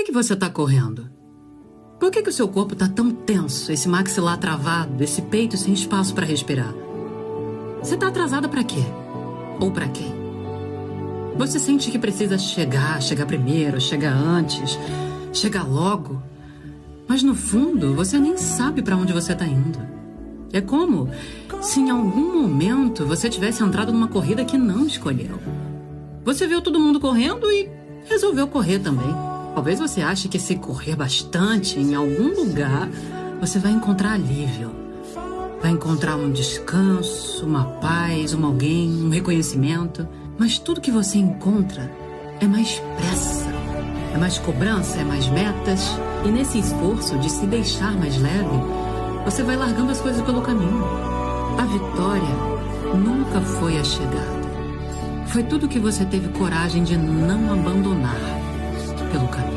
que você tá correndo? Por que o seu corpo tá tão tenso, esse maxilar travado, esse peito sem espaço para respirar? Você tá atrasada para quê? Ou para quem? Você sente que precisa chegar primeiro, chegar antes, chegar logo. Mas no fundo, você nem sabe para onde você tá indo. É como se em algum momento você tivesse entrado numa corrida que não escolheu. Você viu todo mundo correndo e resolveu correr também. Talvez você ache que se correr bastante em algum lugar, você vai encontrar alívio. Vai encontrar um descanso, uma paz, um alguém, um reconhecimento. Mas tudo que você encontra é mais pressa, é mais cobrança, é mais metas. E nesse esforço de se deixar mais leve, você vai largando as coisas pelo caminho. A vitória nunca foi a chegada. Foi tudo que você teve coragem de não abandonar pelo caminho.